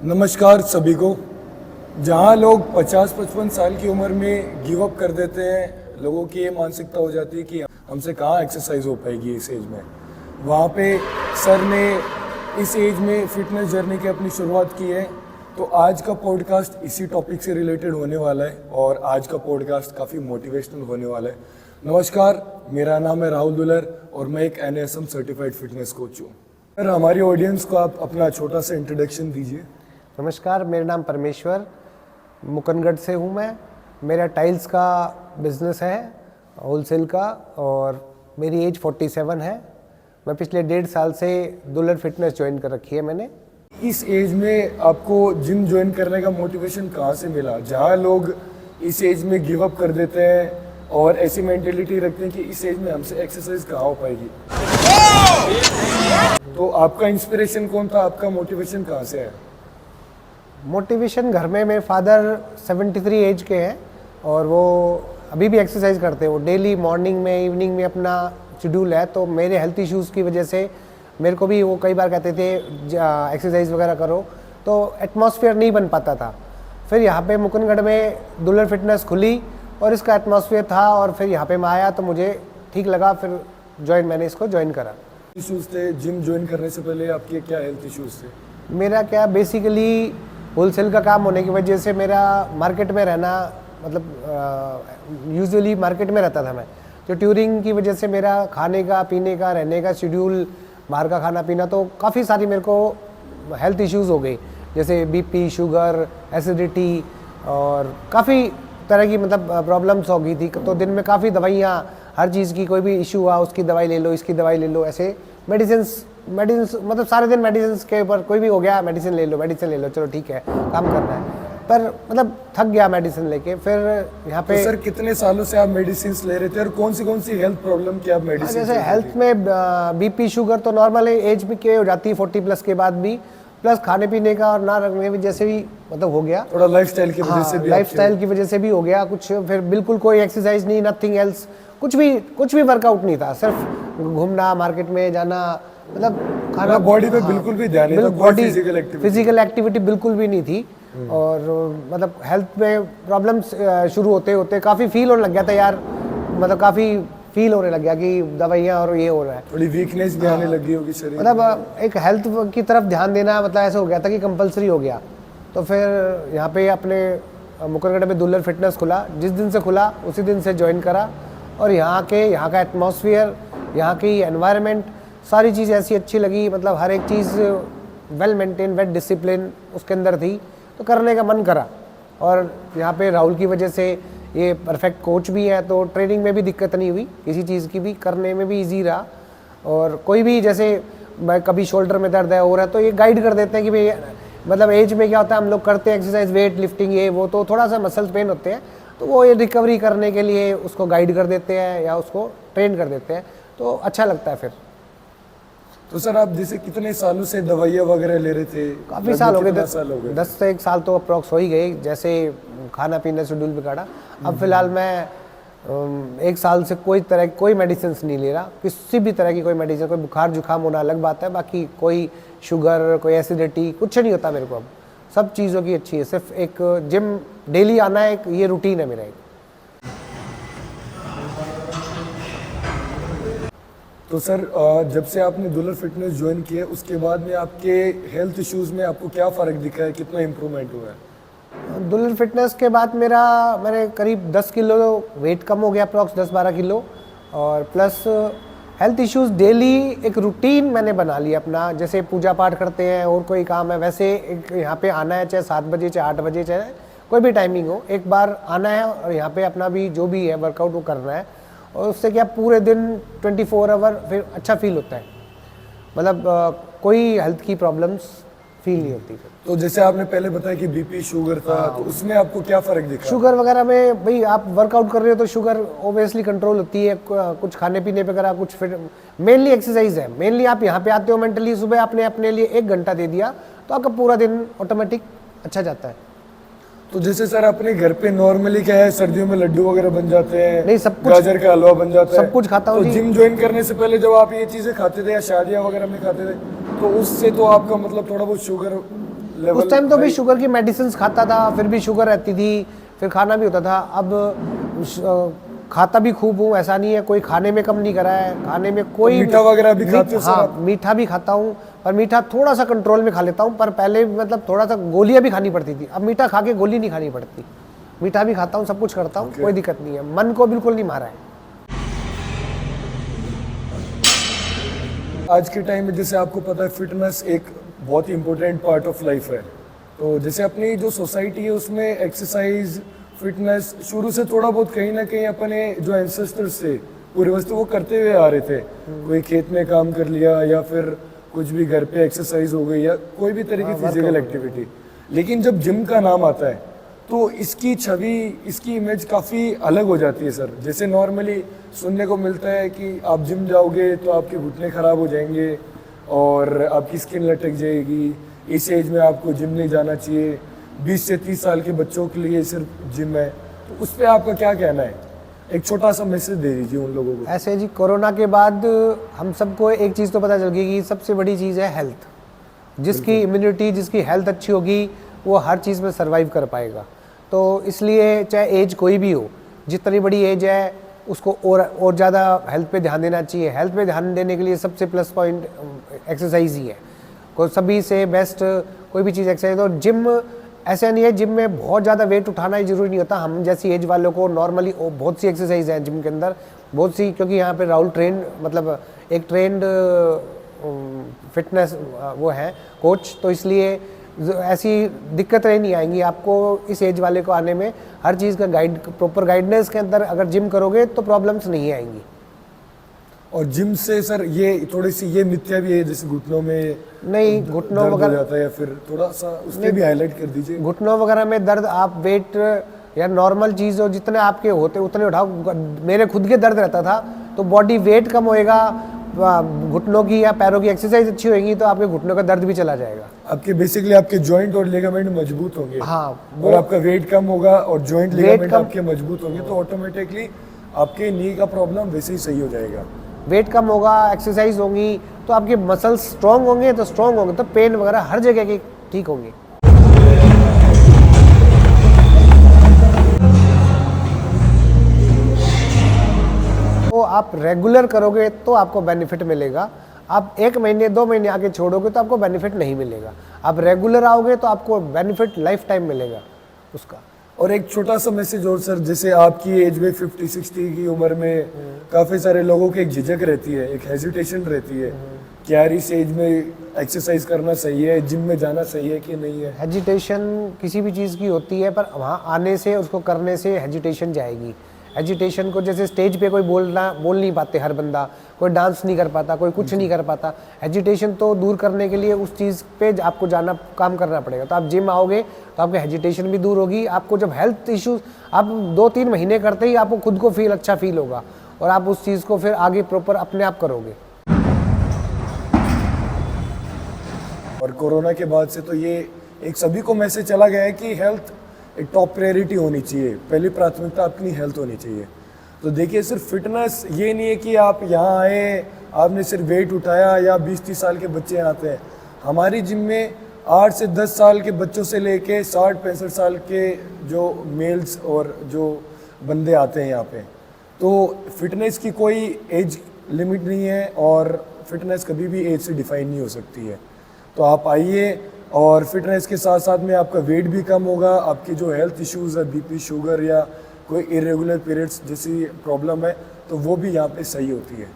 नमस्कार सभी को। जहां लोग 50-55 साल की उम्र में गिव अप कर देते हैं, लोगों की ये मानसिकता हो जाती है कि हमसे कहाँ एक्सरसाइज हो पाएगी इस एज में, वहाँ पे सर ने इस एज में फिटनेस जर्नी की अपनी शुरुआत की है। तो आज का पॉडकास्ट इसी टॉपिक से रिलेटेड होने वाला है और आज का पॉडकास्ट काफ़ी मोटिवेशनल होने वाला है। नमस्कार, मेरा नाम है राहुल दुलर और मैं एक NASM सर्टिफाइड फिटनेस कोच हूँ। सर, हमारी ऑडियंस को आप अपना छोटा सा इंट्रोडक्शन दीजिए। नमस्कार, मेरा नाम परमेश्वर, मुकनगढ़ से हूँ मैं। मेरा टाइल्स का बिज़नेस है, होलसेल का, और मेरी एज 47 है। मैं पिछले 1.5 साल से दुलर फिटनेस ज्वाइन कर रखी है मैंने। इस एज में आपको जिम ज्वाइन करने का मोटिवेशन कहाँ से मिला? जहाँ लोग इस एज में गिव अप कर देते हैं और ऐसी मेंटेलिटी रखते हैं कि इस एज में हमसे एक्सरसाइज कहाँ हो पाएगी, तो आपका इंस्पिरेशन कौन था? आपका मोटिवेशन कहाँ से है? मोटिवेशन घर में मेरे फादर 73 एज के हैं और वो अभी भी एक्सरसाइज करते हैं। वो डेली मॉर्निंग में, इवनिंग में अपना शेड्यूल है। तो मेरे हेल्थ इश्यूज़ की वजह से मेरे को भी वो कई बार कहते थे एक्सरसाइज वगैरह करो, तो एटमॉस्फेयर नहीं बन पाता था। फिर यहाँ पे मुकुंदगढ़ में दुलर फिटनेस खुली और इसका एटमॉस्फेयर था और फिर यहाँ पे मैं आया तो मुझे ठीक लगा, फिर मैंने इसको ज्वाइन करा। इश्यूज थे जिम ज्वाइन करने से पहले? आपके क्या हेल्थ इश्यूज थे? मेरा क्या, बेसिकली होलसेल का काम होने की वजह से मेरा मार्केट में रहना, मतलब यूजुअली मार्केट में रहता था मैं। तो ट्यूरिंग की वजह से मेरा खाने का, पीने का, रहने का शेड्यूल, बाहर का खाना पीना, तो काफ़ी सारी मेरे को हेल्थ इश्यूज़ हो गई, जैसे बीपी, शुगर, एसिडिटी और काफ़ी तरह की मतलब प्रॉब्लम्स हो गई थी। तो दिन में काफ़ी दवाइयाँ, हर चीज़ की, कोई भी इशू हुआ उसकी दवाई ले लो, इसकी दवाई ले लो, ऐसे मेडिसिन मतलब सारे दिन मेडिसिन के ऊपर, कोई भी हो गया मेडिसिन ले लो, चलो ठीक है, काम करना है। पर मतलब थक गया मेडिसिन लेके। फिर यहाँ पे तो सर, कितने सालों से आप मेडिसिन ले रहे थे और कौन सी हेल्थ प्रॉब्लम की आप मेडिसिन? जैसे हेल्थ में बीपी, शुगर तो नॉर्मल है, एज में के हो जाती है 40 प्लस के बाद भी, प्लस खाने पीने का और ना रखने की वजह से भी मतलब हो गया, थोड़ा लाइफस्टाइल की वजह से भी। लाइफस्टाइल की वजह से भी हो गया कुछ। फिर बिल्कुल कोई एक्सरसाइज नहीं, नथिंग एल्स, कुछ भी वर्कआउट नहीं था, सिर्फ घूमना, मार्केट में जाना, मतलब खाना, बॉडी पे बिल्कुल भी ध्यान नहीं था, बॉडी फिजिकल एक्टिविटी बिल्कुल भी नहीं थी। और मतलब हेल्थ में प्रॉब्लम्स शुरू होते होते काफ़ी फील होने लग गया था यार, मतलब काफ़ी फील होने लग गया कि दवाइयाँ और ये हो रहा है, थोड़ी वीकनेस भी आने लगी होगी शरीर, मतलब एक हेल्थ की तरफ ध्यान देना मतलब ऐसा हो गया था कि कंपलसरी हो गया। तो फिर यहाँ पे अपने मुकुंदगढ़ में दुलर फिटनेस खुला। जिस दिन से खुला उसी दिन से ज्वाइन करा और यहाँ का एटमॉस्फेयर, यहाँ की एनवायरनमेंट, सारी चीज़ ऐसी अच्छी लगी, मतलब हर एक चीज़ वेल मेंटेन, वेल डिसिप्लिन उसके अंदर थी, तो करने का मन करा। और यहाँ पे राहुल की वजह से ये परफेक्ट कोच भी है, तो ट्रेनिंग में भी दिक्कत नहीं हुई, किसी चीज़ की भी करने में भी इजी रहा। और कोई भी, जैसे मैं कभी शोल्डर में दर्द है हो रहा है, तो ये गाइड कर देते हैं कि भाई, मतलब एज में क्या होता है, हम लोग करते हैं एक्सरसाइज, वेट लिफ्टिंग, ये वो, तो थोड़ा सा मसल्स पेन होते हैं, तो वो ये रिकवरी करने के लिए उसको गाइड कर देते हैं या उसको ट्रेन कर देते हैं, तो अच्छा लगता है फिर। तो सर, आप जैसे कितने सालों से दवाइयाँ वगैरह ले रहे थे? काफ़ी साल हो गए, 10 से 1 साल तो अप्रॉक्स हो ही गए, जैसे खाना पीना शेड्यूल बिगाड़ा। अब फिलहाल मैं 1 साल से कोई मेडिसिन नहीं ले रहा, किसी भी तरह की कोई मेडिसिन। कोई बुखार जुकाम होना अलग बात है, बाकी कोई शुगर, कोई एसिडिटी, कुछ नहीं होता मेरे को। अब सब चीज़ों की अच्छी है, सिर्फ एक जिम डेली आना है, एक ये रूटीन है मेरा एक। तो सर, जब से आपने दुलर फिटनेस ज्वाइन किया उसके बाद में आपके हेल्थ इश्यूज में आपको क्या फ़र्क दिखा है, कितना इम्प्रूवमेंट हुआ है? दुलर फिटनेस के बाद मेरे करीब 10 किलो वेट कम हो गया, अप्रॉक्स 10-12 किलो, और प्लस हेल्थ इश्यूज डेली एक रूटीन मैंने बना लिया अपना। जैसे पूजा पाठ करते हैं और कोई काम है, वैसे एक यहाँ पे आना है, चाहे 7 बजे, चाहे 8 बजे, चाहे कोई भी टाइमिंग हो, एक बार आना है और यहाँ पे अपना भी जो भी है वर्कआउट वो करना है। और उससे क्या, पूरे दिन 24 आवर फिर अच्छा फील होता है, मतलब कोई हेल्थ की प्रॉब्लम्स फील नहीं होती फिर। तो जैसे आपने पहले बताया कि बीपी, शुगर था, तो उसमें आपको क्या फ़र्क दिखा? शुगर वगैरह में भाई, आप वर्कआउट कर रहे हो तो शुगर ओबियसली कंट्रोल होती है, कुछ खाने पीने पे करा, कुछ फिर मेनली एक्सरसाइज है। मेनली आप यहाँ पे आते हो मेंटली, सुबह आपने अपने लिए 1 घंटा दे दिया तो आपका पूरा दिन ऑटोमेटिक अच्छा जाता है। तो जैसे सर, अपने घर पे नॉर्मली क्या है, सर्दियों में लड्डू वगैरह बन जाते हैं, नहीं, सब कुछ, गाजर का हलवा बन जाता है, सब कुछ खाता हूँ। तो जिम ज्वाइन करने से पहले जब आप ये चीज़ें खाते थे या शादियाँ वगैरह में खाते थे, तो उससे तो आपका मतलब थोड़ा बहुत शुगर लेवल उस टाइम तो भी शुगर की मेडिसिन खाता था, फिर भी शुगर रहती थी, फिर खाना भी होता था। अब खाता भी खूब हूँ, ऐसा नहीं है, कोई खाने में कम नहीं करा है, खाने में कोई मीठा वगैरह भी खाते हो सर हाँ, आप? मीठा भी खाता हूँ, पर मीठा थोड़ा सा कंट्रोल में खा लेता हूँ। पर पहले मतलब थोड़ा सा गोलियां भी खानी पड़ती थी, अब मीठा खा के गोली नहीं खानी पड़ती। मीठा भी खाता हूँ, सब कुछ करता हूँ, कोई दिक्कत नहीं है, मन को बिल्कुल नहीं मारा है। आज के टाइम में जैसे आपको पता है फिटनेस एक बहुत ही इम्पोर्टेंट पार्ट ऑफ लाइफ है। तो जैसे अपनी जो सोसाइटी है उसमें एक्सरसाइज फिटनेस शुरू से थोड़ा बहुत कहीं ना कहीं अपने जो एंसेस्टर्स थे पूर्वज थे वो करते हुए आ रहे थे। कोई खेत में काम कर लिया या फिर कुछ भी घर पे एक्सरसाइज हो गई या कोई भी तरह की फिजिकल एक्टिविटी। लेकिन जब जिम का नाम आता है तो इसकी छवि इसकी इमेज काफ़ी अलग हो जाती है सर। जैसे नॉर्मली सुनने को मिलता है कि आप जिम जाओगे तो आपके घुटने ख़राब हो जाएंगे और आपकी स्किन लटक जाएगी, इस एज में आपको जिम नहीं जाना चाहिए, 20 से 30 साल के बच्चों के लिए सिर्फ जिम है। तो उस पर आपका क्या कहना है? एक छोटा सा मैसेज दे दीजिए उन लोगों को। ऐसे जी, कोरोना के बाद हम सबको एक चीज़ तो पता चल गई कि सबसे बड़ी चीज़ है हेल्थ। जिसकी इम्यूनिटी, जिसकी हेल्थ अच्छी होगी वो हर चीज़ में सर्वाइव कर पाएगा। तो इसलिए चाहे एज कोई भी हो, जितनी बड़ी एज है उसको और ज़्यादा हेल्थ पे ध्यान देना चाहिए। हेल्थ पे ध्यान देने के लिए सबसे प्लस पॉइंट एक्सरसाइज ही है। कोई सभी से बेस्ट कोई भी चीज़ एक्सरसाइज। और जिम ऐसा नहीं है, जिम में बहुत ज़्यादा वेट उठाना ही जरूरी नहीं होता। हम जैसी एज वालों को नॉर्मली बहुत सी एक्सरसाइज है जिम के अंदर, बहुत सी, क्योंकि यहाँ पे राहुल ट्रेंड मतलब एक ट्रेंड फिटनेस वो है कोच, तो इसलिए ऐसी दिक्कतें नहीं आएंगी आपको इस एज वाले को आने में। हर चीज़ का गाइड प्रॉपर गाइडेंस के अंदर अगर जिम करोगे तो प्रॉब्लम्स नहीं आएंगी। और जिम से सर ये थोड़ी सी ये मिथ्या भी है जैसे घुटनों में नहीं, घुटनों दर्द हो वगैरह जाता है, या फिर थोड़ा सा उसके भी हाईलाइट कर दीजिए। घुटनों वगैरह में दर्द आप वेट या नॉर्मल चीज़ हो जितने आपके होते उतने उठाओ। मेरे खुद के दर्द रहता था तो बॉडी वेट कम होएगा, घुटनों की या पैरों की एक्सरसाइज अच्छी होगी तो आपके घुटनों का दर्द भी चला जाएगा। आपके बेसिकली आपके जॉइंट और लिगामेंट मजबूत होंगे। हाँ, और आपका वेट कम होगा और जॉइंट लिगामेंट कम- आपके मजबूत होंगे तो ऑटोमेटिकली आपके नी का प्रॉब्लम वैसे ही सही हो जाएगा। वेट कम होगा, एक्सरसाइज होंगी तो आपके मसल्स स्ट्रांग होंगे, तो स्ट्रांग होंगे तो पेन वगैरह हर जगह के ठीक होंगे। तो आप रेगुलर करोगे तो आपको बेनिफिट मिलेगा। आप 1 महीने 2 महीने आगे छोड़ोगे तो आपको बेनिफिट नहीं मिलेगा। आप रेगुलर आओगे तो आपको बेनिफिट लाइफ टाइम मिलेगा उसका। और एक छोटा सा मैसेज और सर, जैसे आपकी एज में 50-60 की उम्र में काफ़ी सारे लोगों की एक झिझक रहती है, एक हेजिटेशन रहती है कि यार इस एज में एक्सरसाइज करना सही है, जिम में जाना सही है कि नहीं है। हेजिटेशन किसी भी चीज़ की होती है, पर वहाँ आने से उसको करने से हेजिटेशन जाएगी। एजिटेशन को जैसे स्टेज पे कोई बोल नहीं पाते हर बंदा, कोई डांस नहीं कर पाता, कोई कुछ नहीं कर पाता। एजिटेशन तो दूर करने के लिए उस चीज़ पे आपको जाना, काम करना पड़ेगा। तो आप जिम आओगे तो आपकी एजिटेशन भी दूर होगी। आपको जब हेल्थ इश्यूज आप 2-3 महीने करते ही आपको खुद को अच्छा फील होगा और आप उस चीज़ को फिर आगे प्रॉपर अपने आप करोगे। और कोरोना के बाद से तो ये एक सभी को मैसेज चला गया है कि हेल्थ एक टॉप प्रायोरिटी होनी चाहिए, पहली प्राथमिकता अपनी हेल्थ होनी चाहिए। तो देखिए सिर्फ फिटनेस ये नहीं है कि आप यहाँ आए आपने सिर्फ वेट उठाया या 20-30 साल के बच्चे आते हैं। हमारी जिम में 8 से 10 साल के बच्चों से लेके 60-65 साल के जो मेल्स और जो बंदे आते हैं यहाँ पे। तो फिटनेस की कोई एज लिमिट नहीं है और फिटनेस कभी भी एज से डिफाइन नहीं हो सकती है। तो आप आइए और फिटनेस के साथ साथ में आपका वेट भी कम होगा, आपकी जो हेल्थ इश्यूज़ है बीपी शुगर या कोई इरेगुलर पीरियड्स जैसी प्रॉब्लम है तो वो भी यहाँ पे सही होती है।